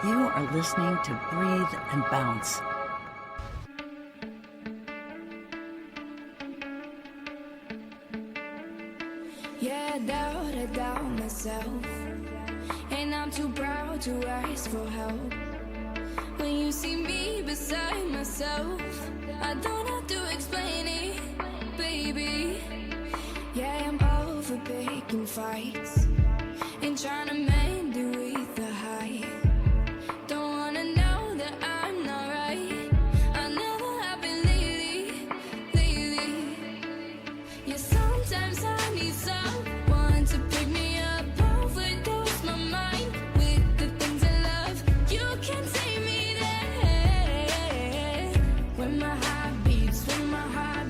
You are listening to Breathe and Bounce. Yeah, I doubt myself, and I'm too proud to ask for help. When you see me beside myself, I don't have to explain it, baby. Yeah, I'm over picking fights and trying to mend it with the high. Don't wanna know that I'm not right. I never have been lately. Yeah, sometimes I need someone to pick me up, overdose my mind with the things I love. You can take me there. When my heart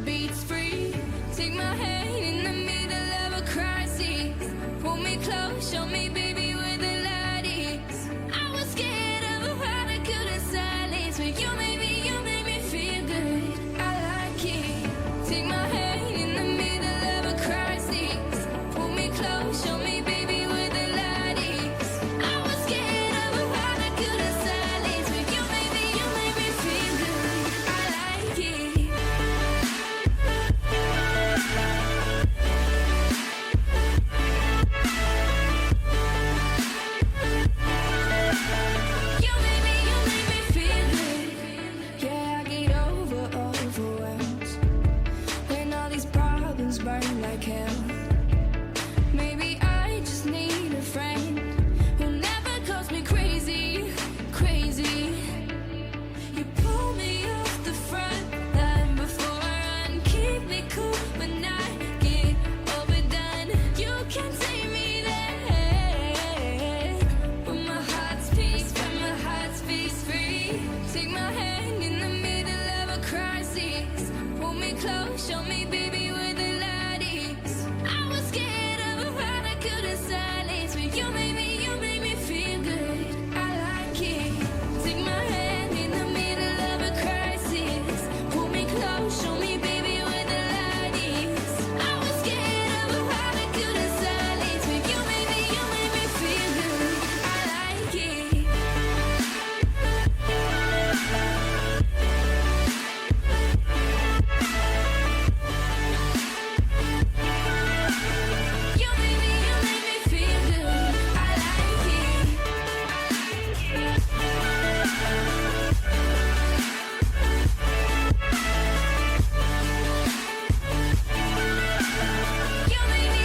beats free. Take my hand in the middle of a crisis. Pull me close, show me, baby, where the light is. I was scared of how I couldn't silence, but you made me feel good. I like it. Take my hand in the middle of a crisis. Pull me close, show me, baby, where the light is. I was scared of how I couldn't silence, but you made me feel good. I like it. You made me feel good. Yeah, I get overwhelmed when all these problems burn like hell. Maybe I just need a friend who never calls me crazy. You pull me off the front line before I run, keep me cool when I get overdone. You can take me there. When my heart's peace free. Take my hand in the middle of a crisis. Pull me close, show me, baby, where the light is. I was scared of how I couldn't silence, but you made me feel good. I like it. Take my hand in the middle of a crisis. Pull me close, show me, baby, where the light is. I was scared of how I couldn't silence, but you made me feel good. I like it. You made me feel good. I like it. You made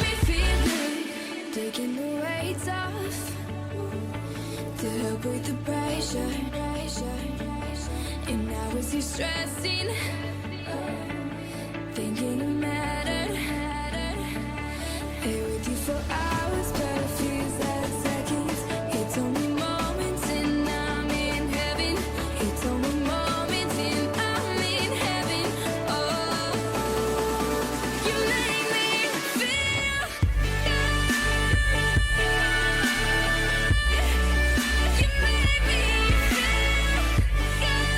me feel good. Taking the weights off to help with the pressure. And now it's you stressing, thinking it mattered. Here with you for hours, but it feels like seconds. It's only moments and I'm in heaven. It's only moments and I'm in heaven. Oh, you make me feel good. You make me feel good.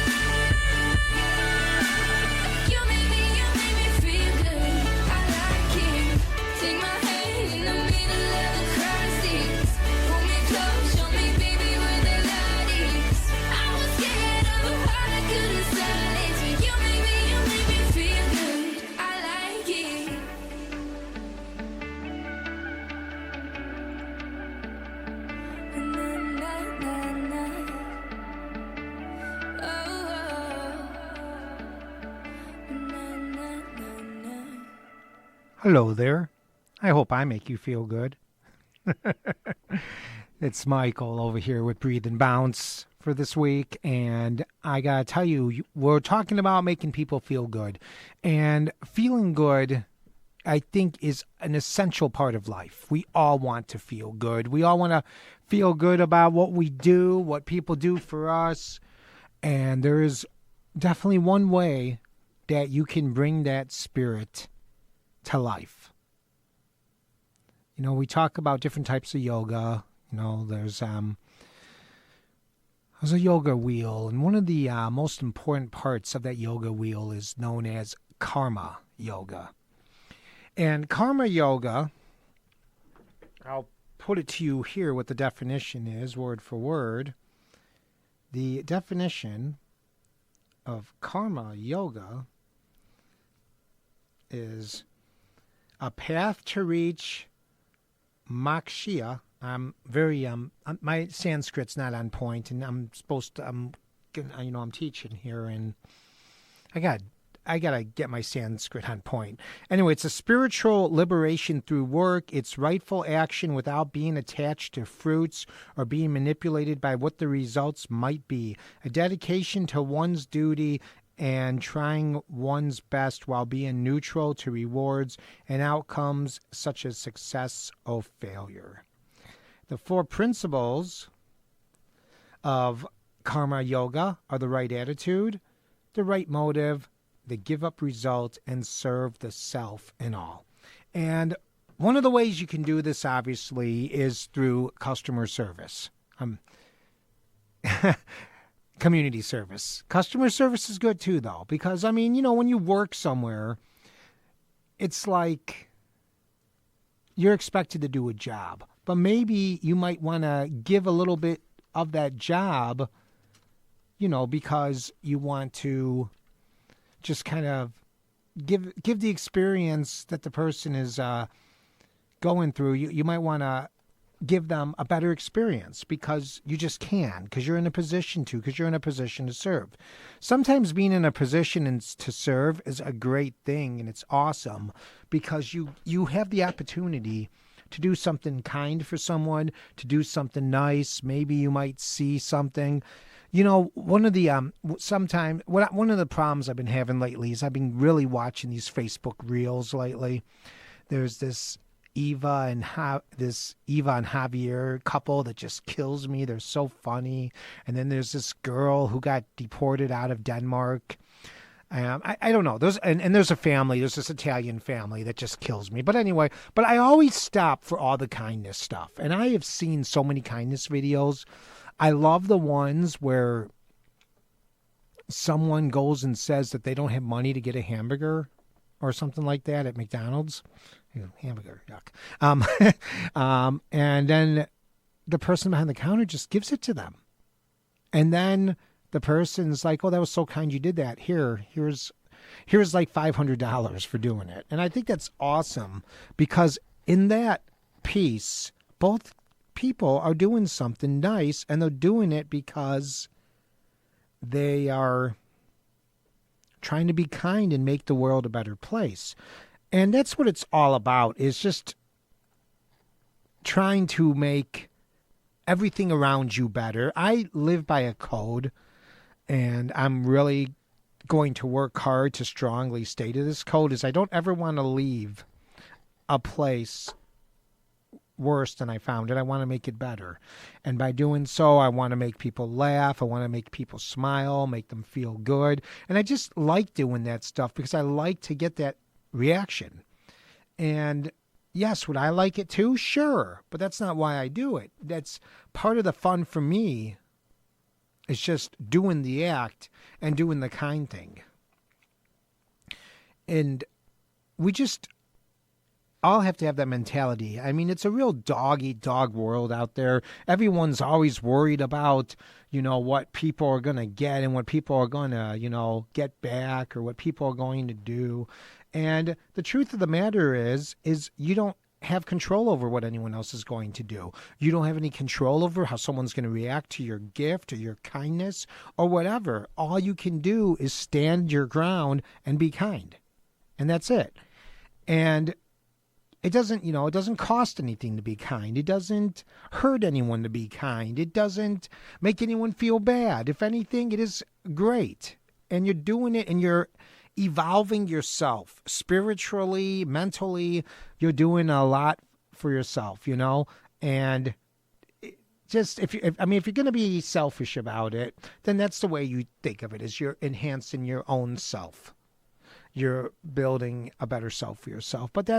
You make me feel good. I like it. Take my hand in the middle of a crisis. Pull me close, show me, baby, where the light is. I was scared of how I couldn't silence, but you make me feel good. I like it. Na, na, na, na. Oh, na, na, na, na. Hello there. I hope I make you feel good. It's Michael over here with Breathe and Bounce for this week. And I got to tell you, we're talking about making people feel good. And feeling good, I think, is an essential part of life. We all want to feel good. We all want to feel good about what we do, what people do for us. And there is definitely one way that you can bring that spirit to life. You know, we talk about different types of yoga. You know, there's a yoga wheel, and one of the most important parts of that yoga wheel is known as karma yoga. And karma yoga, I'll put it to you here what the definition is, word for word. The definition of karma yoga is a path to reach moksha. I'm very my Sanskrit's not on point, and I'm teaching here, and I gotta get my Sanskrit on point. Anyway, it's a spiritual liberation through work. It's rightful action without being attached to fruits or being manipulated by what the results might be. A dedication to one's duty and trying one's best while being neutral to rewards and outcomes such as success or failure. The 4 principles of karma yoga are the right attitude, the right motive, the give up result, and serve the self in all. And one of the ways you can do this, obviously, is through customer service. Community service. Customer service is good too, though, because, when you work somewhere, it's like you're expected to do a job, but maybe you might want to give a little bit of that job, because you want to just kind of give the experience that the person is going through. You might want to give them a better experience because you just can, because you're in a position to serve. Sometimes being in a position to serve is a great thing, and it's awesome because you have the opportunity to do something kind for someone, to do something nice. Maybe you might see something. One of the problems I've been having lately is I've been really watching these Facebook reels lately. There's this Eva and Javier couple that just kills me. They're so funny. And then there's this girl who got deported out of Denmark. I don't know. There's a family. There's this Italian family that just kills me. But anyway, I always stop for all the kindness stuff. And I have seen so many kindness videos. I love the ones where someone goes and says that they don't have money to get a hamburger or something like that at McDonald's. Hamburger, yuck. And then the person behind the counter just gives it to them. And then the person's like, oh, that was so kind you did that. Here's like $500 for doing it. And I think that's awesome because in that piece, both people are doing something nice, and they're doing it because they are trying to be kind and make the world a better place. And that's what it's all about, is just trying to make everything around you better. I live by a code, and I'm really going to work hard to strongly stay to this code, is I don't ever want to leave a place worse than I found it. I want to make it better. And by doing so, I want to make people laugh. I want to make people smile, make them feel good. And I just like doing that stuff because I like to get that reaction. And yes, would I like it too? Sure. But that's not why I do it. That's part of the fun for me. It's just doing the act and doing the kind thing. And we just all have to have that mentality. I mean, it's a real dog-eat-dog world out there. Everyone's always worried about, what people are going to get and what people are going to, get back, or what people are going to do. And the truth of the matter is you don't have control over what anyone else is going to do. You don't have any control over how someone's going to react to your gift or your kindness or whatever. All you can do is stand your ground and be kind. And that's it. And it doesn't cost anything to be kind. It doesn't hurt anyone to be kind. It doesn't make anyone feel bad. If anything, it is great. And you're doing it, and you're evolving yourself spiritually, mentally. You're doing a lot for yourself, and just if you're going to be selfish about it, then that's the way you think of it, is you're enhancing your own self. You're building a better self for yourself. But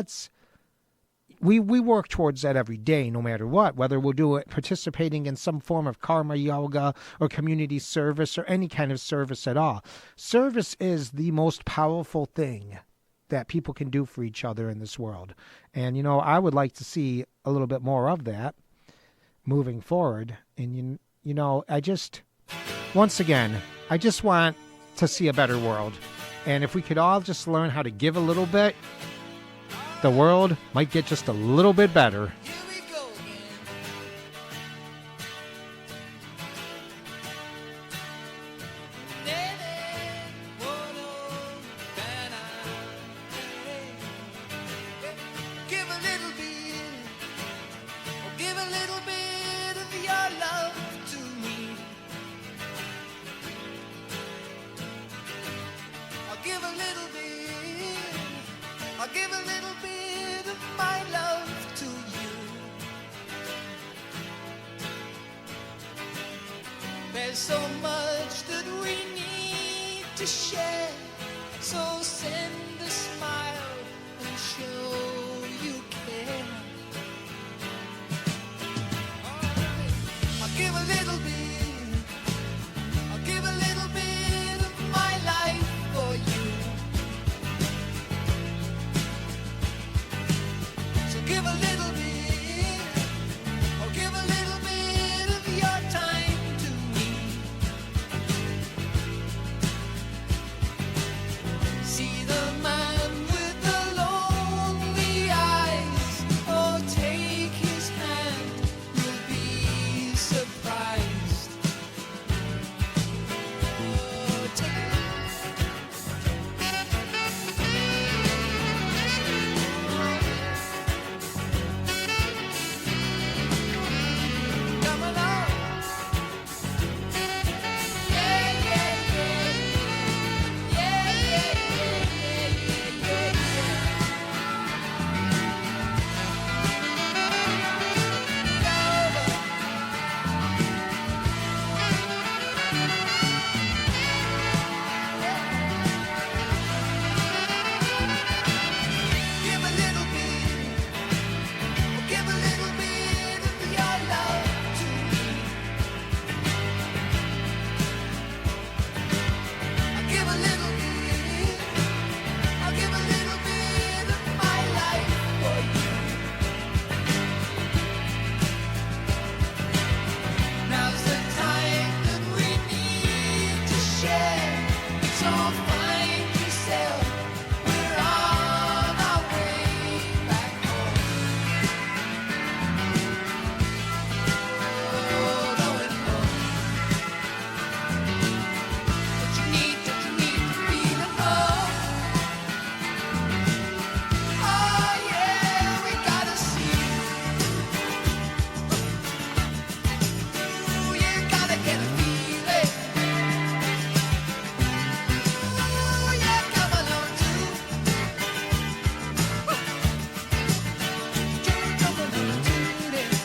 we work towards that every day, no matter what, whether we'll do it participating in some form of karma yoga or community service or any kind of service at all. Service is the most powerful thing that people can do for each other in this world. And, I would like to see a little bit more of that moving forward. And, I just once again, I just want to see a better world. And if we could all just learn how to give a little bit, the world might get just a little bit better. Here we go again. Give a little bit, oh, give a little bit of your love to me. I'll give a little bit, I'll give a little bit of my love to you. There's so much that we need to share, so send a smile and show you care. I'll give a little bit, I'll give a little bit of my life for you. So give a little bit, or give a little bit of your time to me. See the man with the lonely eyes, oh take his hand, you'll be surprised. Oh, take come along. Yeah, yeah, yeah. Yeah, yeah, yeah, yeah, give a little bit, oh, give a little bit of your love to me. I'll give a little bit, I'll give a little bit of my life for you. Now's the time that we need to share, so find yourself, we're on our way back home. Oh, going home. But you need to feel at home. Oh yeah, we gotta see. Ooh, you gotta get a feeling. Ooh, yeah, come along too. Come along to this.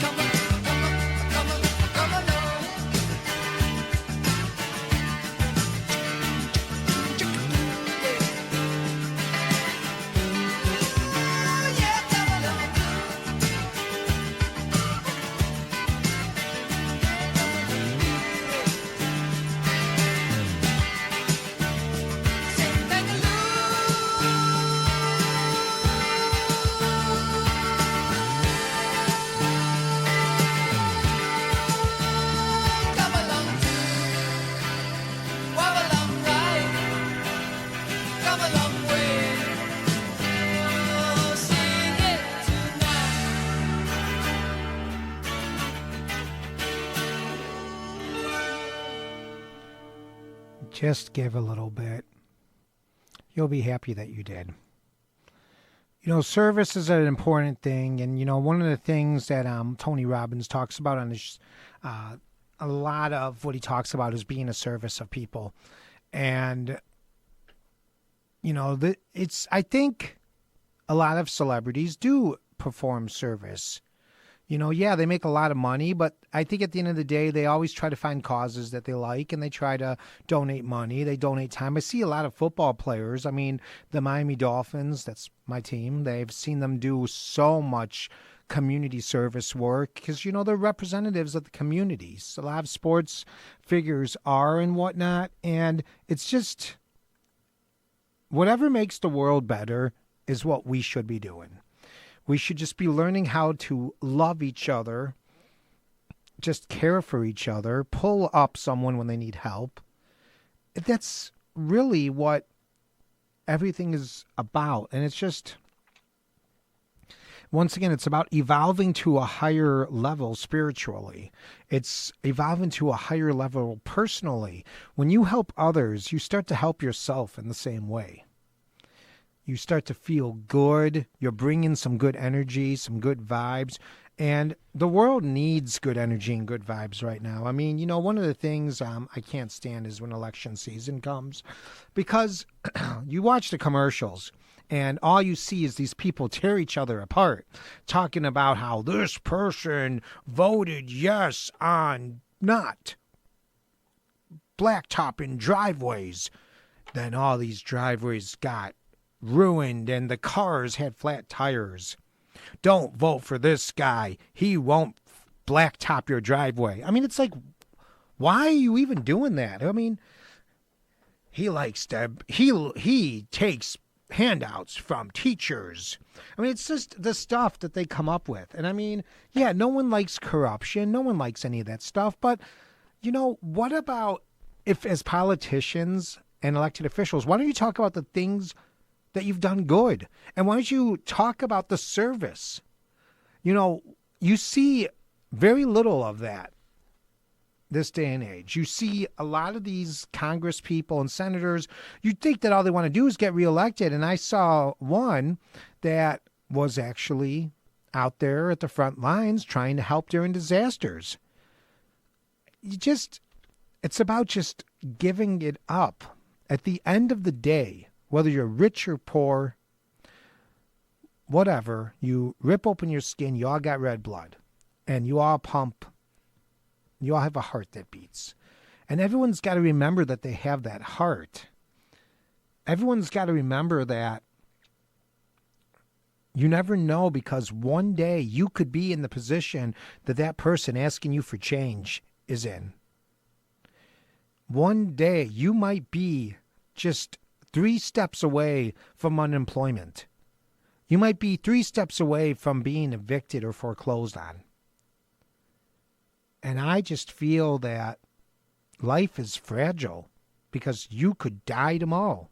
Come on, come along. Ooh, yeah, come along Sing come along walk a long ride, come a long way. Oh, sing it tonight. Just give a little bit. You'll be happy that you did. You know, service is an important thing. And, you know, one of the things that Tony Robbins talks about on his, a lot of what he talks about is being a service of people. And, you know, I think a lot of celebrities do perform service. You know, yeah, they make a lot of money, but I think at the end of the day, they always try to find causes that they like, and they try to donate money. They donate time. I see a lot of football players. I mean, the Miami Dolphins, that's my team. They've seen them do so much community service work because, you know, they're representatives of the communities. A lot of sports figures are and whatnot, and it's just whatever makes the world better is what we should be doing. We should just be learning how to love each other just care for each other, pull up someone when they need help. That's really what everything is about. And it's just, once again, it's about evolving to a higher level spiritually. It's evolving to a higher level personally. When you help others, you start to help yourself in the same way. You start to feel good. You're bringing some good energy, some good vibes. And the world needs good energy and good vibes right now. I mean, one of the things I can't stand is when election season comes, because you watch the commercials and all you see is these people tear each other apart, talking about how this person voted yes on not blacktopping driveways. Then all these driveways got ruined and the cars had flat tires. Don't vote for this guy. He won't blacktop your driveway. I mean, it's like, why are you even doing that? I mean, he takes handouts from teachers. I mean, it's just the stuff that they come up with. And I mean, yeah, no one likes corruption. No one likes any of that stuff. But, what about if as politicians and elected officials, why don't you talk about the things that you've done good? And why don't you talk about the service? You see very little of that this day and age. You see a lot of these Congress people and senators, you think that all they want to do is get reelected. And I saw one that was actually out there at the front lines trying to help during disasters. It's about just giving it up. At the end of the day, whether you're rich or poor, whatever, you rip open your skin, you all got red blood, and you all have a heart that beats. And everyone's got to remember that they have that heart. Everyone's got to remember that you never know, because one day you could be in the position that person asking you for change is in. One day you might be just 3 steps away from unemployment. You might be 3 steps away from being evicted or foreclosed on. And I just feel that life is fragile because you could die tomorrow.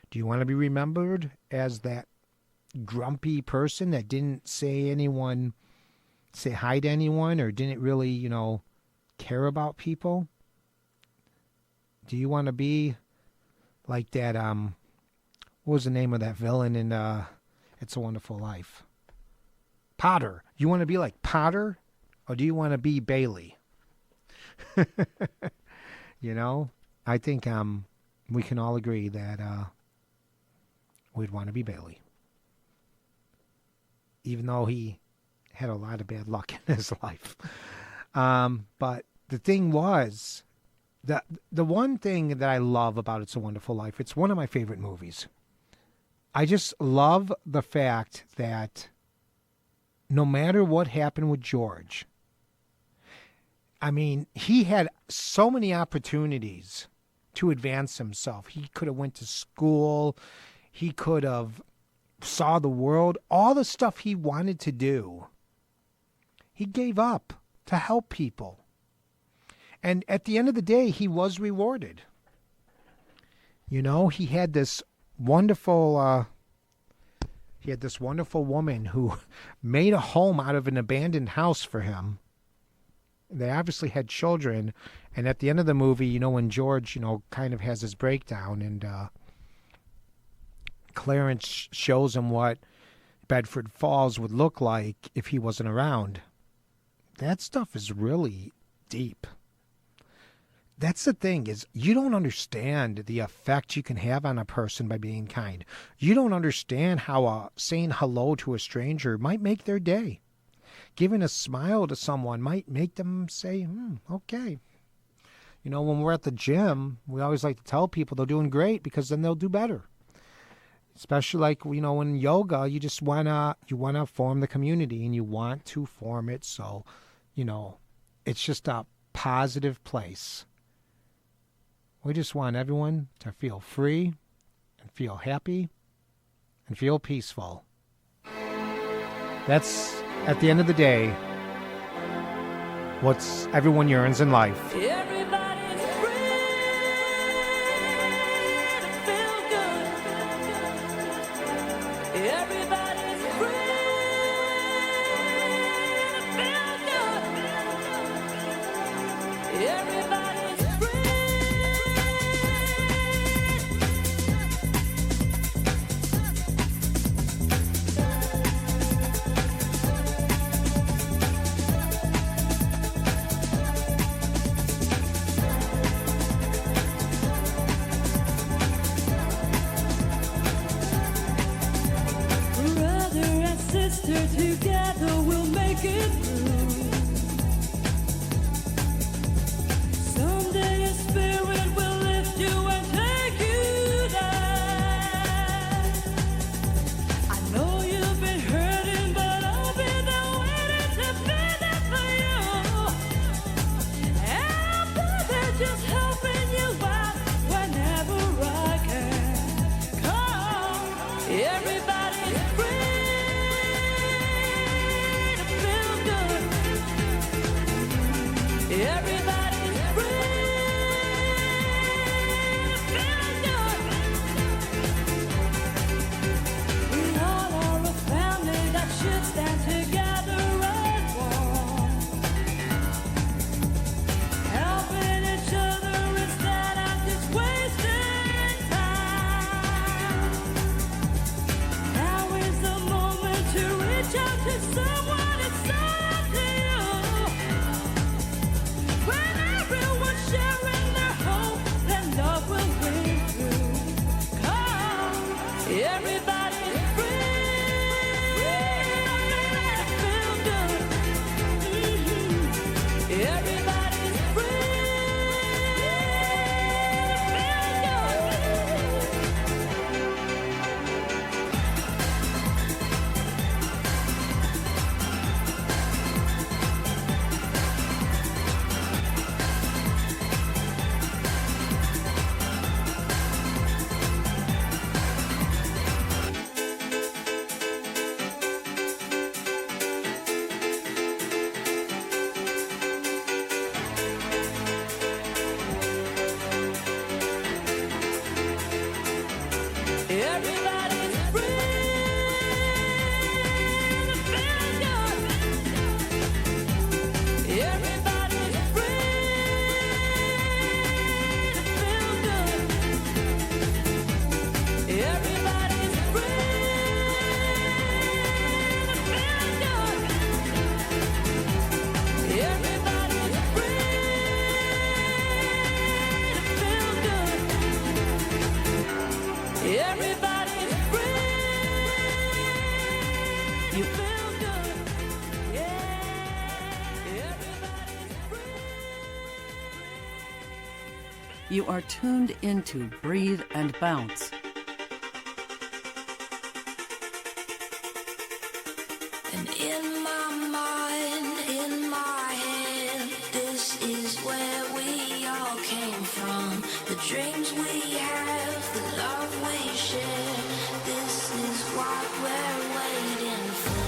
Do you want to be remembered as that grumpy person that didn't say hi to anyone, or didn't really, care about people? Do you want to be like that, what was the name of that villain in It's a Wonderful Life? Potter. You want to be like Potter, or do you want to be Bailey? I think we can all agree that we'd want to be Bailey. Even though he had a lot of bad luck in his life. But the thing was, the one thing that I love about It's a Wonderful Life, it's one of my favorite movies. I just love the fact that no matter what happened with George, I mean, he had so many opportunities to advance himself. He could have went to school. He could have saw the world. All the stuff he wanted to do, he gave up to help people. And at the end of the day, he was rewarded. He had this wonderful woman who made a home out of an abandoned house for him. They obviously had children. And at the end of the movie, when George, kind of has his breakdown, and Clarence shows him what Bedford Falls would look like if he wasn't around. That stuff is really deep. That's the thing, is you don't understand the effect you can have on a person by being kind. You don't understand how saying hello to a stranger might make their day. Giving a smile to someone might make them say, okay. When we're at the gym, we always like to tell people they're doing great, because then they'll do better. Especially like, in yoga, you just wanna form the community, and you want to form it so, it's just a positive place. We just want everyone to feel free and feel happy and feel peaceful. That's, at the end of the day, what's everyone yearns in life. Everybody's free to feel good. Everybody's free to feel good. Everybody's free. Brother and sister, together we'll make it through. Someday a spirit will lift you and take you there. I know you've been hurting, but I'll be there waiting to be there for you. And brother, just helping you out whenever I can. Come, everybody's free to feel good. Everybody's free to feel good. We all are a family that should stand together as one. Helping each other instead of just wasting time. Now is the moment to reach out to someone inside to you. When everyone's sharing their hope, then love will win through. Come, everybody's free to feel good. Everybody's free Everybody's free to feel good. Everybody's free to feel good. Everybody's free to feel good. Everybody's free to feel good. Everybody's free. You feel good. Yeah. Everybody's free. You are tuned into Breathe and Bounce. And in my mind, in my head, this is where we all came from. The dreams we have, the love we share. This is what we're waiting for.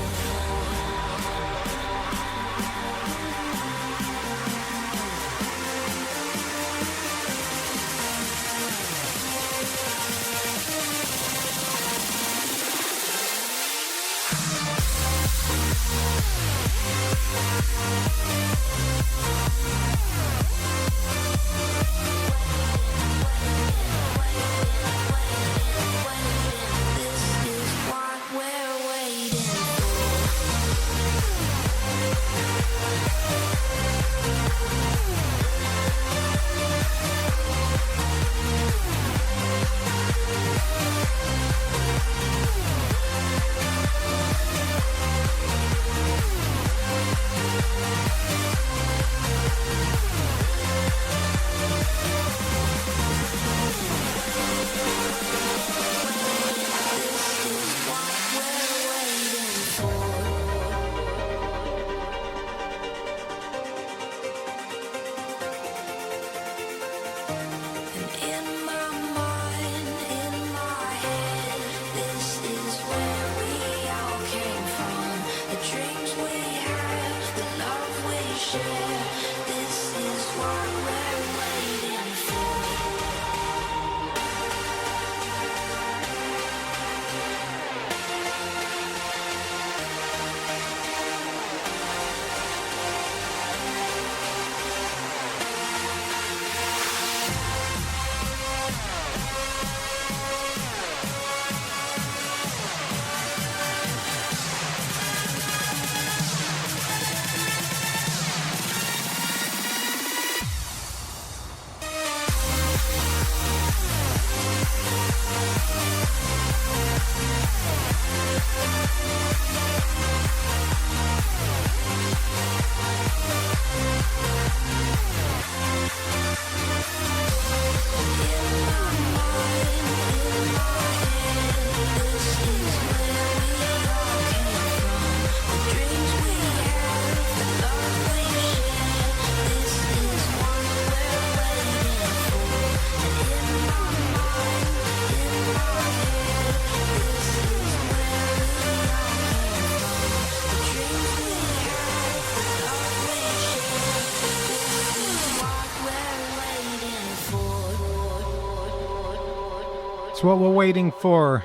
It's what we're waiting for.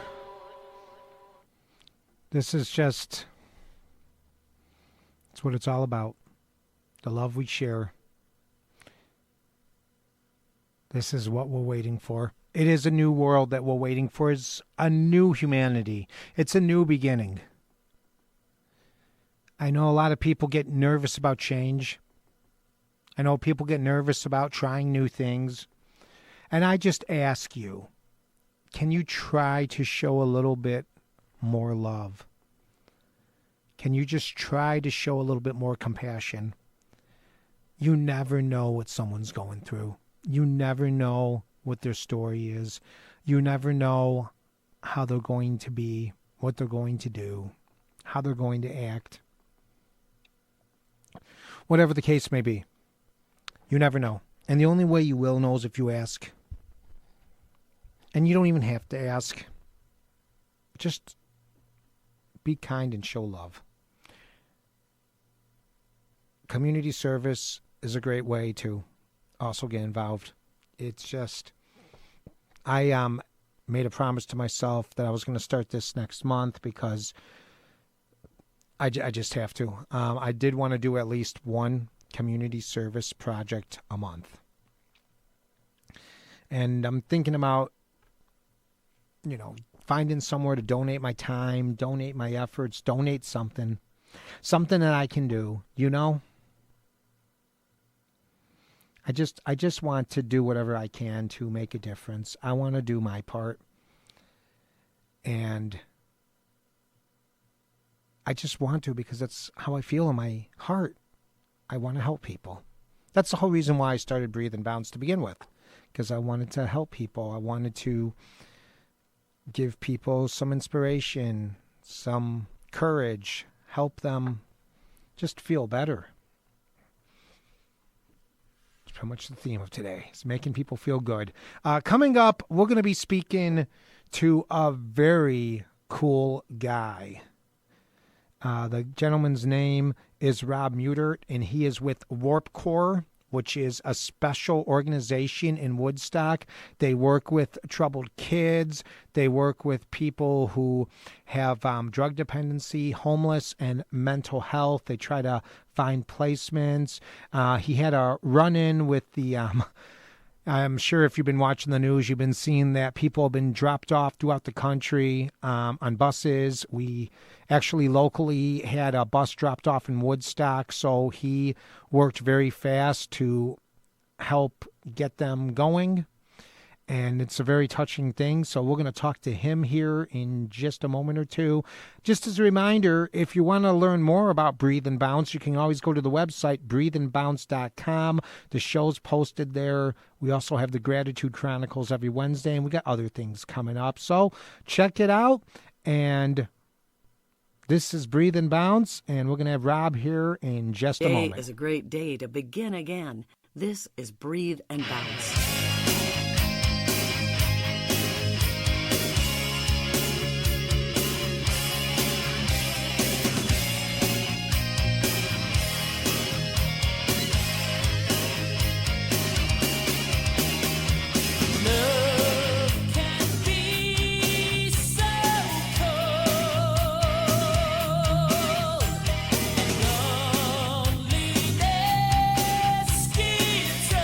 This is just, it's what it's all about. The love we share. This is what we're waiting for. It is a new world that we're waiting for. It's a new humanity. It's a new beginning. I know a lot of people get nervous about change. I know people get nervous about trying new things. And I just ask you, can you try to show a little bit more love? Can you just try to show a little bit more compassion? You never know what someone's going through. You never know what their story is. You never know how they're going to be, what they're going to do, how they're going to act. Whatever the case may be, you never know. And the only way you will know is if you ask. And you don't even have to ask. Just be kind and show love. Community service is a great way to also get involved. It's just, I made a promise to myself that I was going to start this next month because I just have to. I did want to do at least one community service project a month. And I'm thinking about, finding somewhere to donate my time, donate my efforts, donate something that I can do, I just want to do whatever I can to make a difference. I want to do my part. And I just want to because that's how I feel in my heart. I want to help people. That's the whole reason why I started Breathe and Bounce to begin with. Because I wanted to help people. I wanted to give people some inspiration, some courage, help them just feel better. That's pretty much the theme of today. It's making people feel good. Coming up, we're going to be speaking to a very cool guy. The gentleman's name is Rob Mutert, and he is with Warp Core, which is a special organization in Woodstock. They work with troubled kids. They work with people who have drug dependency, homeless, and mental health. They try to find placements. He had a run-in with the... I'm sure if you've been watching the news, you've been seeing that people have been dropped off throughout the country on buses. We actually locally had a bus dropped off in Woodstock, so he worked very fast to help get them going. And it's a very touching thing, so we're going to talk to him here in just a moment or two. Just as a reminder, if you want to learn more about Breathe and Bounce, you can always go to the website, breatheandbounce.com. The show's posted there. We also have the Gratitude Chronicles every Wednesday, and we got other things coming up. So check it out, and this is Breathe and Bounce, and we're going to have Rob here in just a moment. Today is a great day to begin again. This is Breathe and Bounce. Loneliness keeps us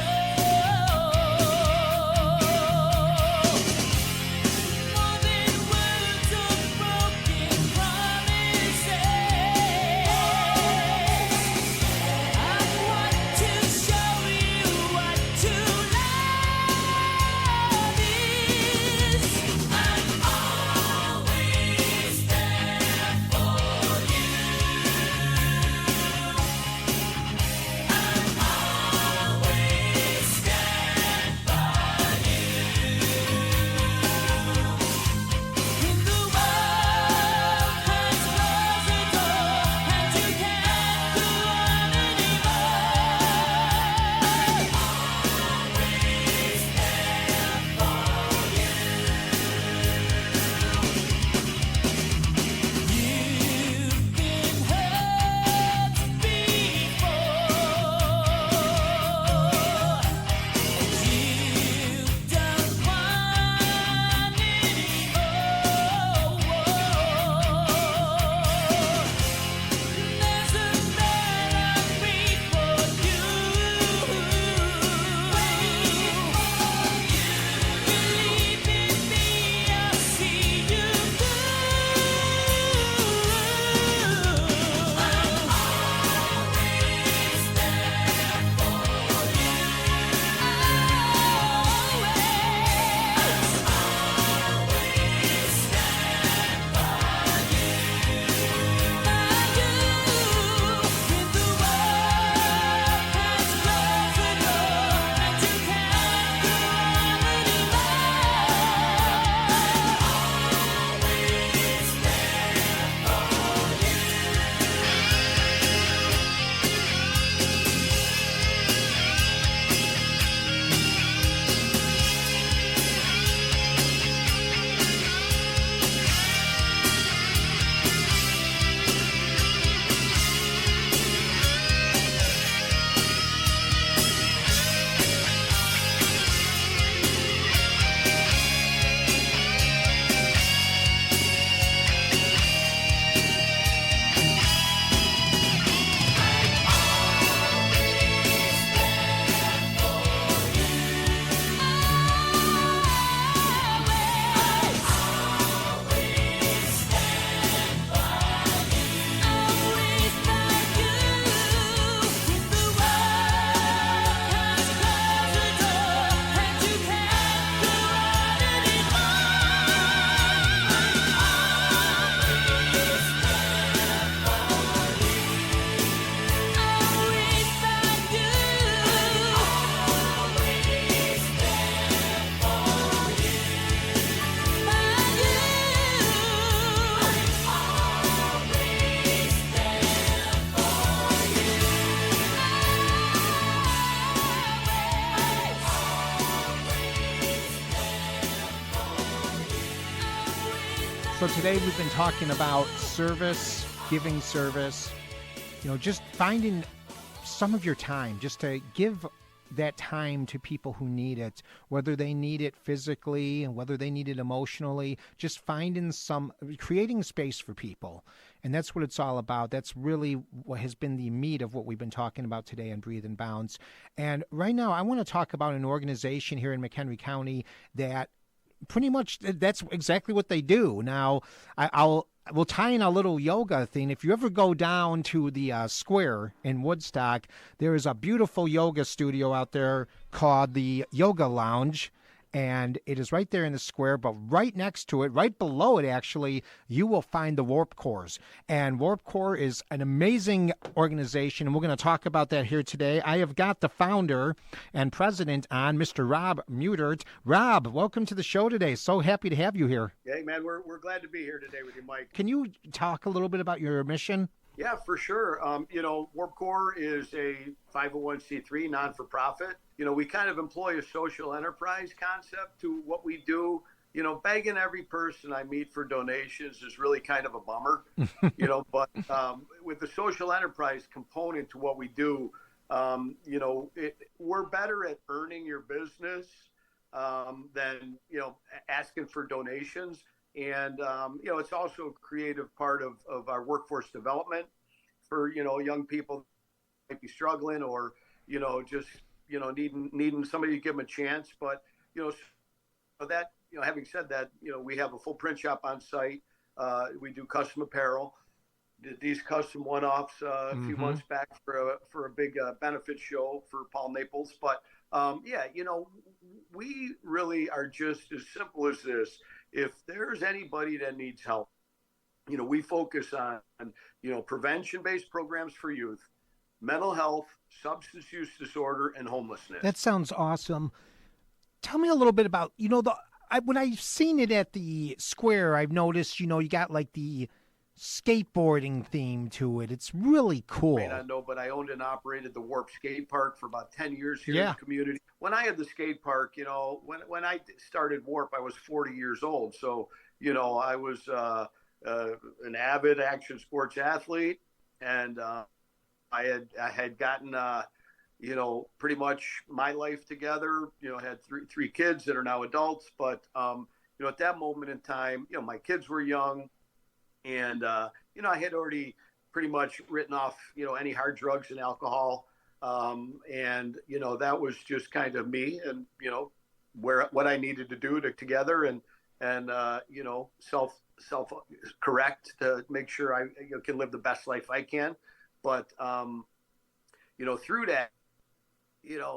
So today we've been talking about service, giving service, just finding some of your time, just to give that time to people who need it, whether they need it physically and whether they need it emotionally, just creating space for people. And that's what it's all about. That's really what has been the meat of what we've been talking about today on Breathe and Bounce. And right now I want to talk about an organization here in McHenry County that pretty much that's exactly what they do. Now, we'll tie in a little yoga thing. If you ever go down to the square in Woodstock, there is a beautiful yoga studio out there called the Yoga Lounge. And it is right there in the square, but right next to it, right below it, actually, you will find the Warp Cores. And Warp Core is an amazing organization, and we're going to talk about that here today. I have got the founder and president on, Mr. Rob Mutert. Rob, welcome to the show today. So happy to have you here. Hey, man, we're glad to be here today with you, Mike. Can you talk a little bit about your mission? Yeah, for sure. Warp Core is a 501c3 non-for-profit. We kind of employ a social enterprise concept to what we do. Begging every person I meet for donations is really kind of a bummer, but with the social enterprise component to what we do, we're better at earning your business than, asking for donations. And, it's also a creative part of our workforce development for, young people that might be struggling or, just, needing somebody to give them a chance. But, having said that, we have a full print shop on site. We do custom apparel. Did these custom one-offs a few months back for a big benefit show for Paul Maples. But, we really are just as simple as this. If there's anybody that needs help, we focus on, prevention-based programs for youth, mental health, substance use disorder, and homelessness. That sounds awesome. Tell me a little bit about, when I've seen it at the square, I've noticed, you got like the skateboarding theme to it. It's really cool. You may not know, but I owned and operated the Warp Skate Park for about 10 years here in the community. When I had the skate park, when I started Warp, I was 40 years old. So, I was an avid action sports athlete, and I had gotten, pretty much my life together. Had three kids that are now adults, but at that moment in time, my kids were young. And, I had already pretty much written off, any hard drugs and alcohol. And, that was just kind of me and, what I needed to do together and self correct to make sure I can live the best life I can. But, through that,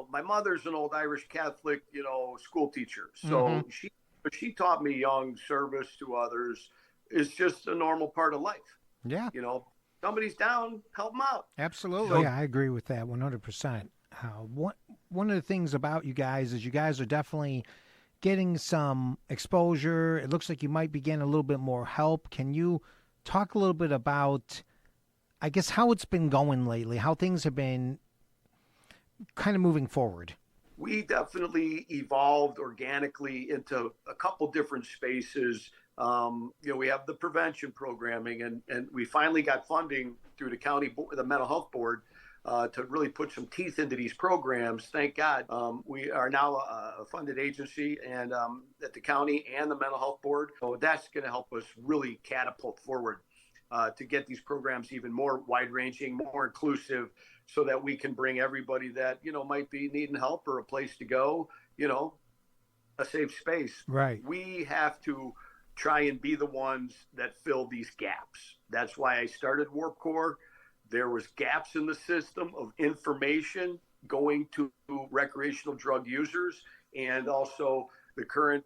my mother's an old Irish Catholic, school teacher. So she taught me young service to others is just a normal part of life. Yeah. Somebody's down, help them out. Absolutely. So, yeah, I agree with that 100%. One of the things about you guys is you guys are definitely getting some exposure. It looks like you might be getting a little bit more help. Can you talk a little bit about, I guess, how it's been going lately, how things have been kind of moving forward? We definitely evolved organically into a couple different spaces. We have the prevention programming, and we finally got funding through the county, the mental health board, to really put some teeth into these programs. Thank God. We are now a funded agency and at the county and the mental health board. So that's going to help us really catapult forward to get these programs even more wide-ranging, more inclusive, so that we can bring everybody that, might be needing help or a place to go, a safe space. Right. We have to try and be the ones that fill these gaps. That's why I started Warp Core. There was gaps in the system of information going to recreational drug users and also the current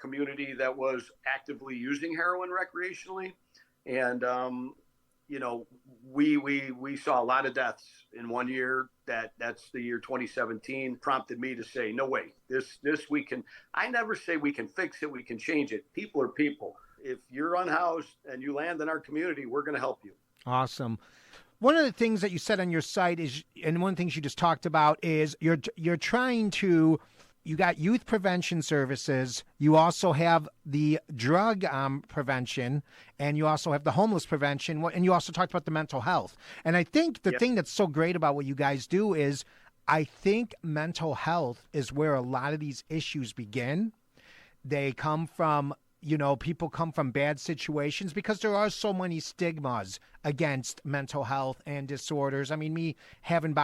community that was actively using heroin recreationally. And, we saw a lot of deaths in one year. That's the year 2017, prompted me to say, no way, this we can. I never say we can fix it, we can change it. People are people. If you're unhoused and you land in our community, we're going to help you. Awesome. One of the things that you said on your site is, and one of the things you just talked about is you're trying to you got youth prevention services. You also have the drug prevention, and you also have the homeless prevention. And you also talked about the mental health. And I think the thing that's so great about what you guys do is, I think mental health is where a lot of these issues begin. They come from, people come from bad situations because there are so many stigmas against mental health and disorders. I mean, me having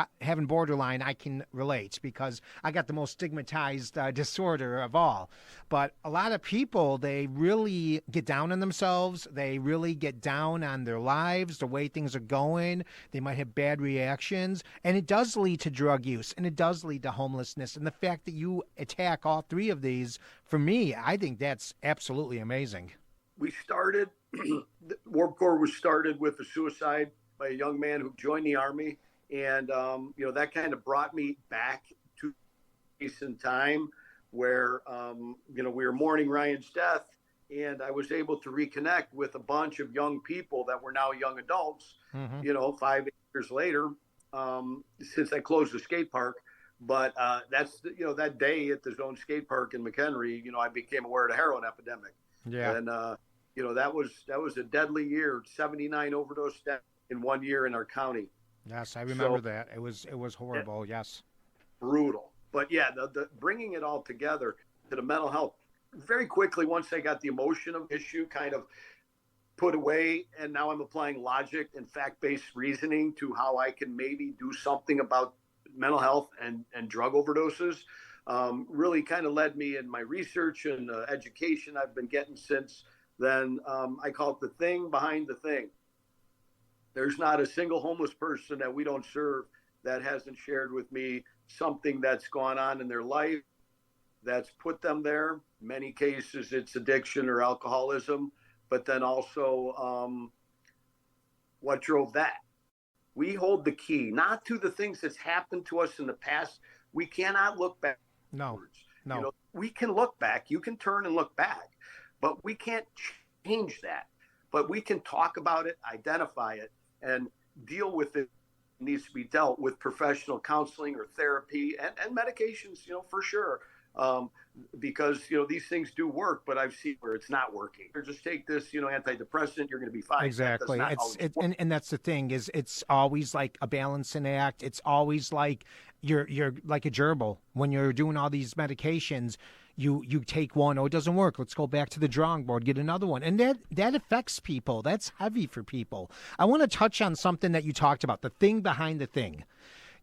borderline, I can relate because I got the most stigmatized disorder of all. But a lot of people, they really get down on themselves. They really get down on their lives, the way things are going. They might have bad reactions. And it does lead to drug use, and it does lead to homelessness. And the fact that you attack all three of these, for me, I think that's absolutely amazing. We started, Warp Core was started with a suicide by a young man who joined the Army. And, that kind of brought me back to a place in time where, we were mourning Ryan's death. And I was able to reconnect with a bunch of young people that were now young adults, 5 years later, since I closed the skate park. But that's, that day at the Zone Skate Park in McHenry, I became aware of the heroin epidemic. Yeah. And, that was a deadly year, 79 overdose deaths in 1 year in our county. Yes, I remember that. It was horrible. Yes. Brutal. But yeah, the bringing it all together to the mental health very quickly, once I got the emotion of issue kind of put away, and now I'm applying logic and fact-based reasoning to how I can maybe do something about mental health and drug overdoses, really kind of led me in my research and education I've been getting since then. I call it the thing behind the thing. There's not a single homeless person that we don't serve that hasn't shared with me something that's gone on in their life that's put them there. Many cases it's addiction or alcoholism, but then also what drove that. We hold the key, not to the things that's happened to us in the past. We cannot look back. No. We can look back. You can turn and look back, but we can't change that. But we can talk about it, identify it, and deal with it. It needs to be dealt with professional counseling or therapy and medications, for sure. Because, these things do work, but I've seen where it's not working. Or just take this, antidepressant, you're going to be fine. Exactly. And that's the thing is it's always like a balancing act. It's always like you're like a gerbil. When you're doing all these medications, you take one, it doesn't work. Let's go back to the drawing board, get another one. And that affects people. That's heavy for people. I want to touch on something that you talked about, the thing behind the thing.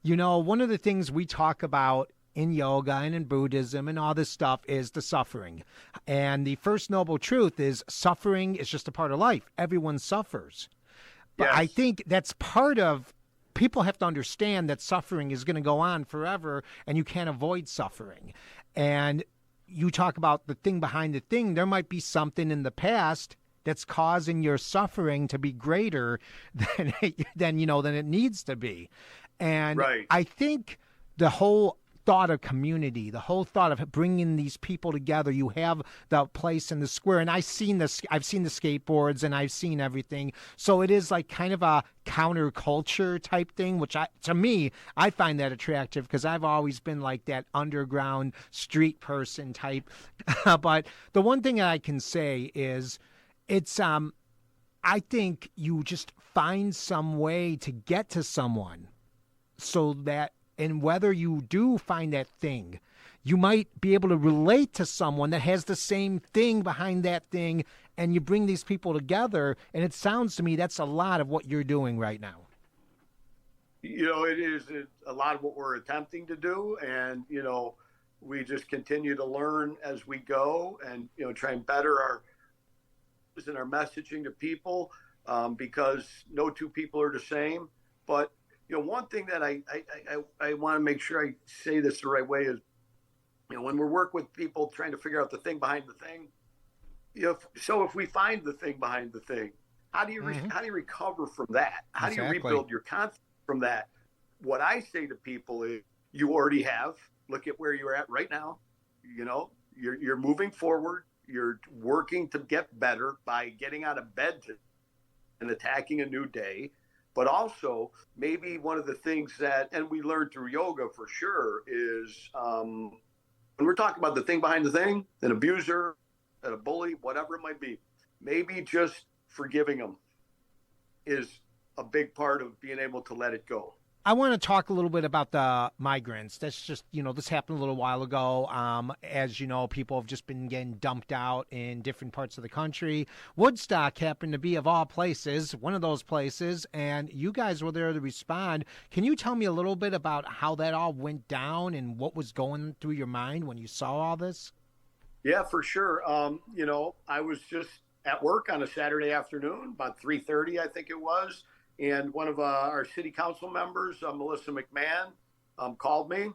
One of the things we talk about in yoga and in Buddhism and all this stuff is the suffering. And the first noble truth is suffering is just a part of life. Everyone suffers. But yes. I think that's part of, people have to understand that suffering is going to go on forever and you can't avoid suffering. And you talk about the thing behind the thing. There might be something in the past that's causing your suffering to be greater than it needs to be. And right. I think the whole thought of community, the whole thought of bringing these people together. You have the place in the square, and I've seen the skateboards and I've seen everything. So it is like kind of a counterculture type thing, which to me, I find that attractive because I've always been like that underground street person type. But the one thing that I can say is it's, I think you just find some way to get to someone so that, and whether you do find that thing, you might be able to relate to someone that has the same thing behind that thing, and you bring these people together. And it sounds to me that's a lot of what you're doing right now. It is a lot of what we're attempting to do. And, we just continue to learn as we go and, try and better our messaging to people because no two people are the same. But one thing that I want to make sure I say this the right way is, when we work with people trying to figure out the thing behind the thing, if we find the thing behind the thing, how do you recover from that? How do you rebuild your confidence from that? What I say to people is, you already have. Look at where you're at right now. You're moving forward. You're working to get better by getting out of bed and attacking a new day. But also, maybe one of the things that, and we learned through yoga for sure, is When we're talking about the thing behind the thing, an abuser, a bully, whatever it might be, maybe just forgiving them is a big part of being able to let it go. I want to talk a little bit about the migrants. That's just, this happened a little while ago. As you know, people have just been getting dumped out in different parts of the country. Woodstock happened to be, of all places, one of those places, and you guys were there to respond. Can you tell me a little bit about how that all went down and what was going through your mind when you saw all this? Yeah, for sure. I was just at work on a Saturday afternoon, about 3:30, I think it was. And one of our city council members, Melissa McMahon, called me,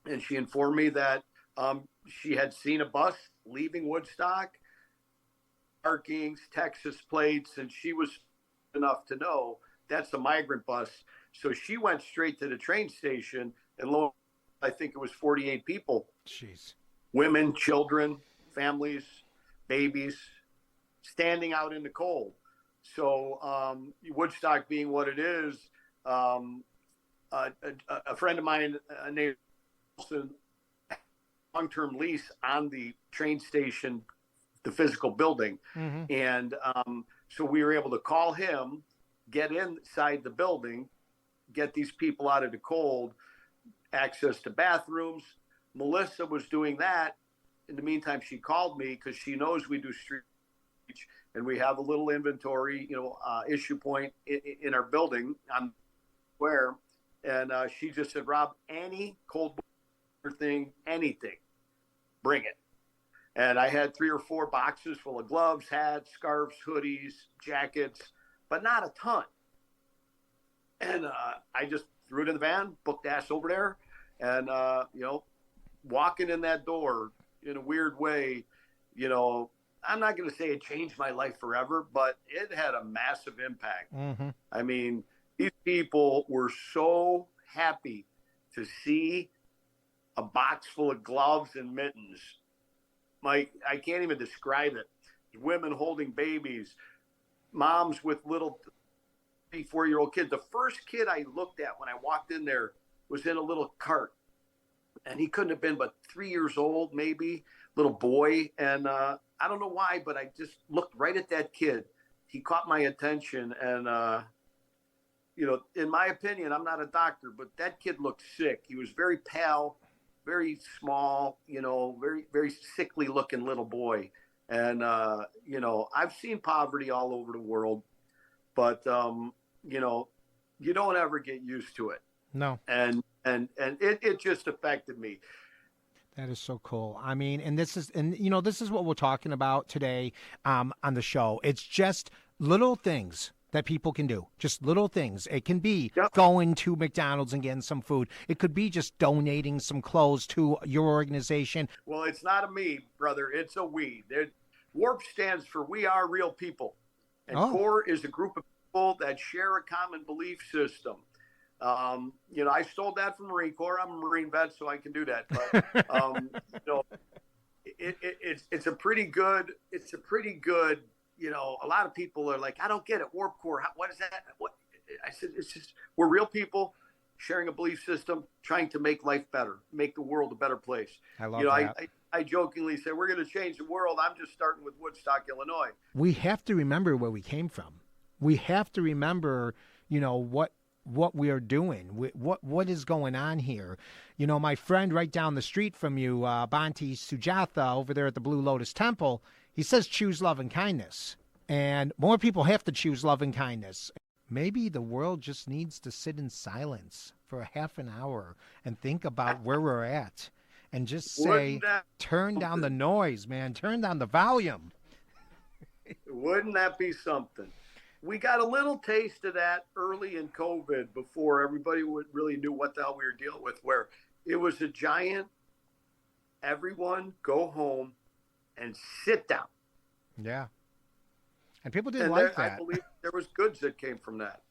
and she informed me that she had seen a bus leaving Woodstock, markings, Texas plates, and she was enough to know that's a migrant bus. So she went straight to the train station, and I think it was 48 people. Jeez. Women, children, families, babies, standing out in the cold. So Woodstock being what it is, a friend of mine named Wilson, long-term lease on the train station, the physical building. Mm-hmm. And so we were able to call him, get inside the building, get these people out of the cold, access to bathrooms. Melissa was doing that. In the meantime, she called me because she knows we do street and we have a little inventory, issue point in our building on where, and she just said, Rob, any cold thing, anything, bring it. And I had 3 or 4 boxes full of gloves, hats, scarves, hoodies, jackets, but not a ton. And I just threw it in the van, booked ass over there, and walking in that door in a weird way, I'm not going to say it changed my life forever, but it had a massive impact. Mm-hmm. I mean, these people were so happy to see a box full of gloves and mittens. I can't even describe it. Women holding babies, moms with little 3-4-year-old kids. The first kid I looked at when I walked in there was in a little cart, and he couldn't have been but 3 years old, maybe, little boy. And I don't know why, but I just looked right at that kid. He caught my attention. And, in my opinion, I'm not a doctor, but that kid looked sick. He was very pale, very small, very, very sickly looking little boy. And, I've seen poverty all over the world, but, you don't ever get used to it. No. And it just affected me. That is so cool. I mean, this is what we're talking about today on the show. It's just little things that people can do, just little things. It can be going to McDonald's and getting some food. It could be just donating some clothes to your organization. Well, it's not a me, brother. It's a we. WARP stands for We Are Real People. And CORE is a group of people that share a common belief system. I stole that from Marine Corps. I'm a Marine vet, so I can do that. But, it's a pretty good, a lot of people are like, I don't get it. Warp Core. What is that? What? I said, it's just, we're real people sharing a belief system, trying to make life better, make the world a better place. I love that. I jokingly say, we're going to change the world. I'm just starting with Woodstock, Illinois. We have to remember where we came from. We have to remember, what we are doing, what is going on here. My friend right down the street from you, Banti Sujatha, over there at the Blue Lotus Temple, he says choose love and kindness. And more people have to choose love and kindness. Maybe the world just needs to sit in silence for a half an hour and think about where we're at and just say, turn down the noise, man, turn down the volume. Wouldn't that be something? We got a little taste of that early in COVID before everybody really knew what the hell we were dealing with, where it was a giant, everyone go home and sit down. Yeah. And people didn't like that. I believe there was goods that came from that.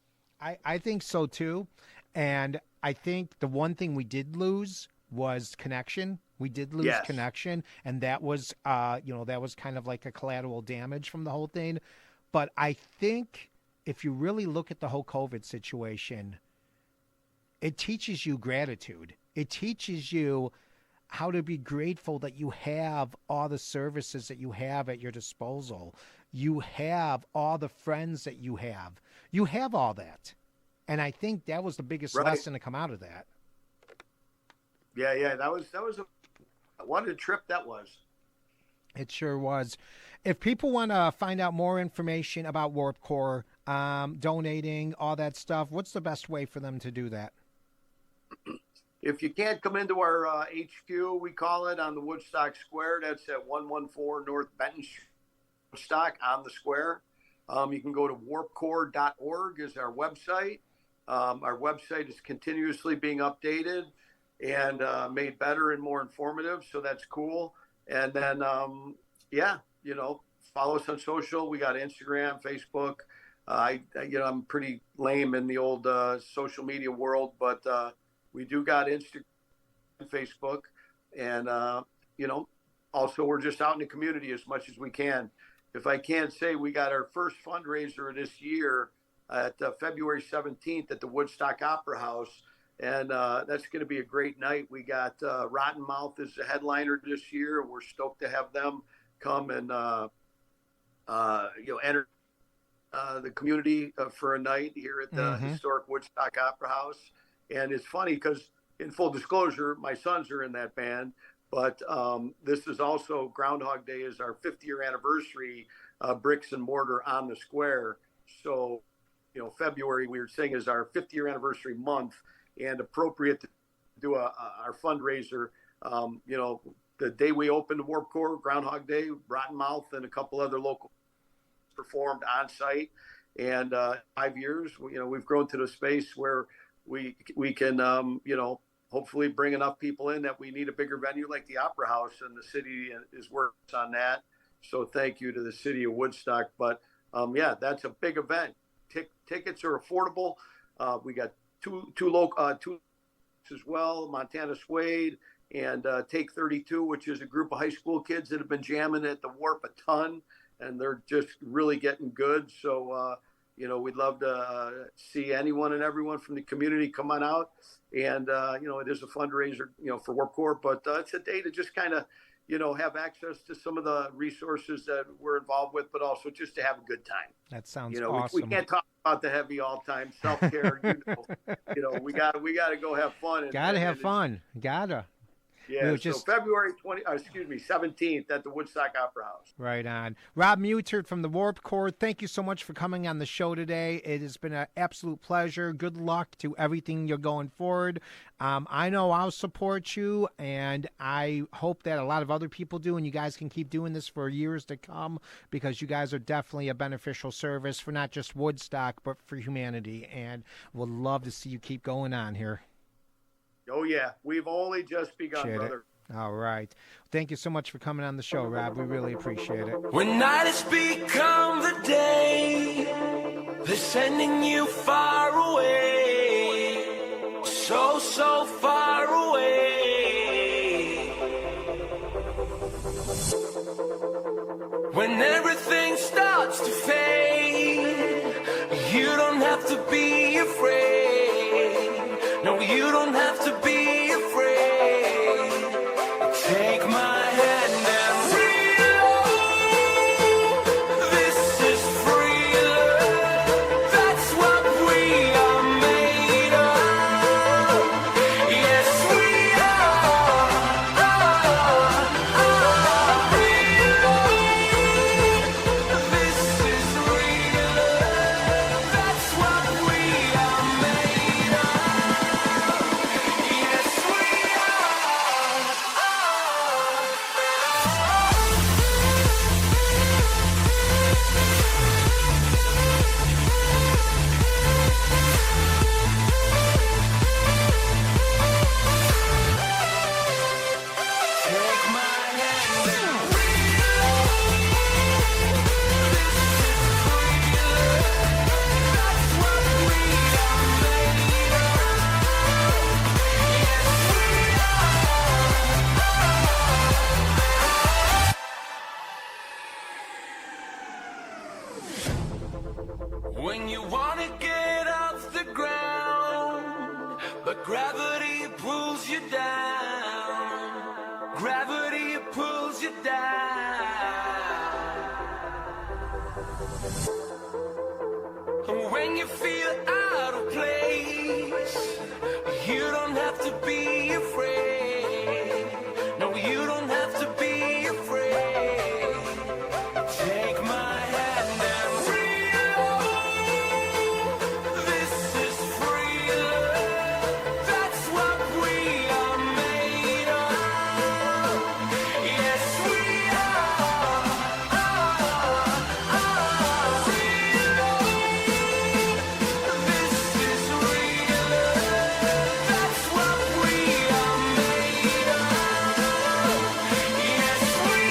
I think so too. And I think the one thing we did lose was connection. We did lose connection. And that was, that was kind of like a collateral damage from the whole thing. But I think if you really look at the whole COVID situation, it teaches you gratitude. It teaches you how to be grateful that you have all the services that you have at your disposal. You have all the friends that you have. You have all that. And I think that was the biggest lesson to come out of that. Yeah. That was what a trip that was. It sure was. If people want to find out more information about Warped Core, donating, all that stuff, what's the best way for them to do that? If you can't come into our HQ, we call it, on the Woodstock Square, that's at 114 North Benton Street, Woodstock, on the square. You can go to warpcore.org is our website. Our website is continuously being updated and made better and more informative, so that's cool. And then, follow us on social. We got Instagram, Facebook. I'm pretty lame in the old social media world, but we do got Instagram and Facebook. And, also we're just out in the community as much as we can. If I can't say, we got our first fundraiser this year at February 17th at the Woodstock Opera House. And that's going to be a great night. We got Rotten Mouth as the headliner this year. We're stoked to have them come and, enter the community for a night here at the historic Woodstock Opera House. And it's funny because, in full disclosure, my sons are in that band. But this is also, Groundhog Day is our 50-year anniversary, bricks and mortar on the square. So, February, we were saying, is our 50-year anniversary month, and appropriate to do our fundraiser. The day we opened Warped Core, Groundhog Day, Rotten Mouth, and a couple other local performed on site. And 5 years, we've grown to the space where we can, hopefully bring enough people in that we need a bigger venue like the Opera House, and the city is working on that. So thank you to the city of Woodstock. But that's a big event. Tickets are affordable. We got two as well, Montana Suede and Take 32, which is a group of high school kids that have been jamming at the Warp a ton, and they're just really getting good. So, we'd love to see anyone and everyone from the community come on out. And, it is a fundraiser, for Warped Core, but it's a day to just kind of, have access to some of the resources that we're involved with, but also just to have a good time. That sounds awesome. We can't talk about the heavy all time self-care. We got to go have fun. Gotta have fun. Gotta. Yeah, so February 17th at the Woodstock Opera House. Right on. Rob Mutert from the Warped Core, thank you so much for coming on the show today. It has been an absolute pleasure. Good luck to everything you're going forward. I know I'll support you, and I hope that a lot of other people do, and you guys can keep doing this for years to come, because you guys are definitely a beneficial service for not just Woodstock, but for humanity, and we'll love to see you keep going on here. Oh, yeah. We've only just begun, brother. All right. Thank you so much for coming on the show, Rob. We really appreciate it. When night has become the day, they're sending you far away, so, so far away. When everything starts to fade, you don't have to be afraid. No, you don't have to be afraid. Take my hand and reload. This is free love. That's what we are made of. Yes, we reload. This is real love. That's what we are made of. Yes, we take my hand and that's what we are made of. When you wanna get off the ground, but gravity pulls you down, you feel out of place, you don't have to be afraid. No, you don't have to be afraid. Take my hand and real. This is free love. That's what we are made of. Yes, we are. Real love. This is real love. That's what we are made of. Yes, we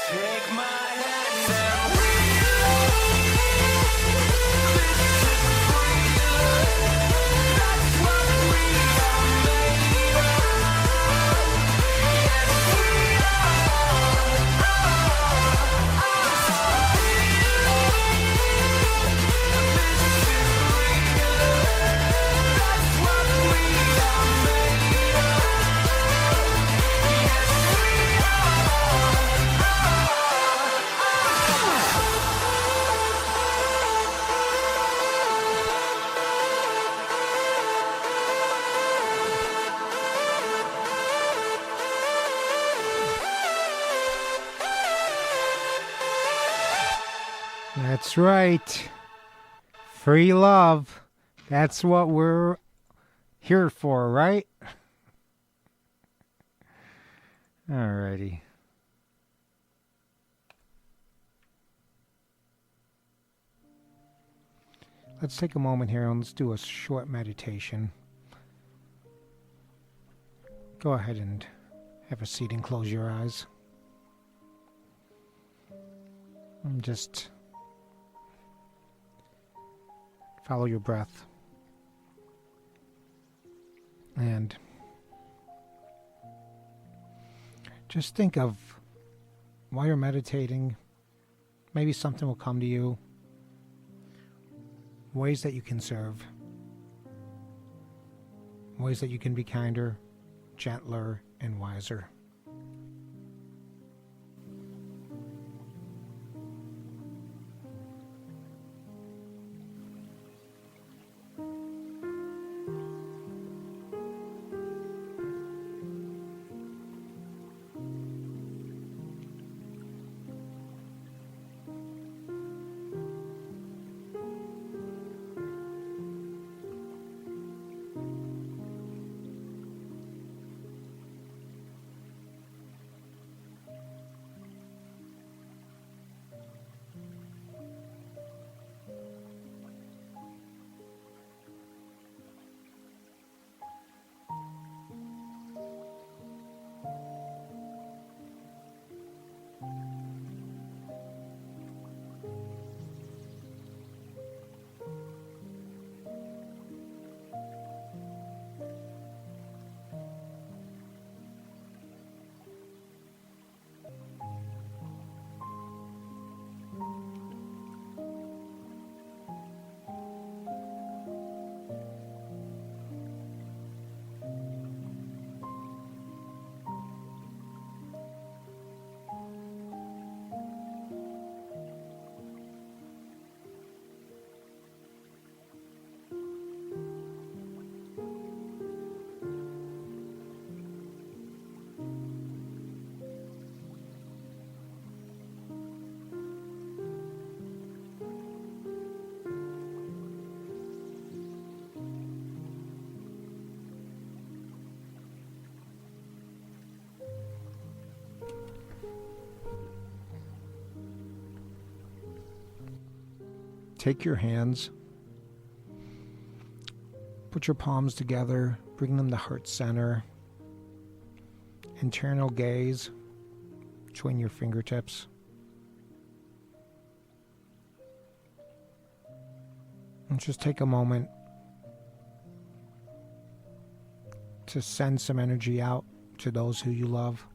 take my hand and that's what we are made of. Yes, we that's what we are made of. Yes, That's right. Free love. That's what we're here for, right? Alrighty. Let's take a moment here and let's do a short meditation. Go ahead and have a seat and close your eyes. And just follow your breath. And just think of while you're meditating, maybe something will come to you. Ways that you can serve. Ways that you can be kinder, gentler, and wiser. Take your hands, put your palms together, bring them to heart center, internal gaze between your fingertips. And just take a moment to send some energy out to those who you love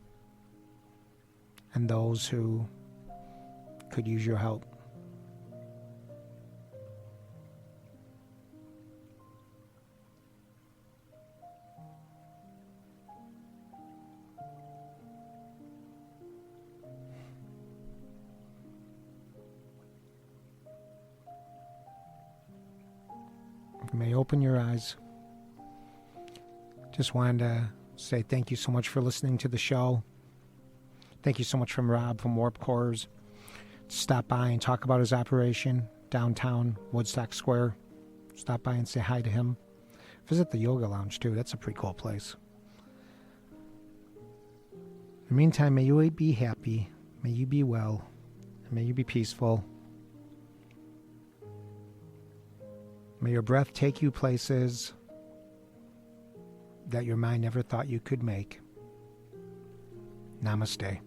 and those who could use your help. open your eyes. Just wanted to say thank you so much for listening to the show. Thank you so much from Rob from Warp Cores. Stop by and talk about his operation downtown Woodstock Square. Stop by and say hi to him. Visit the yoga lounge too. That's a pretty cool place. In the meantime, may you be happy. May you be well. And may you be peaceful. May your breath take you places that your mind never thought you could make. Namaste.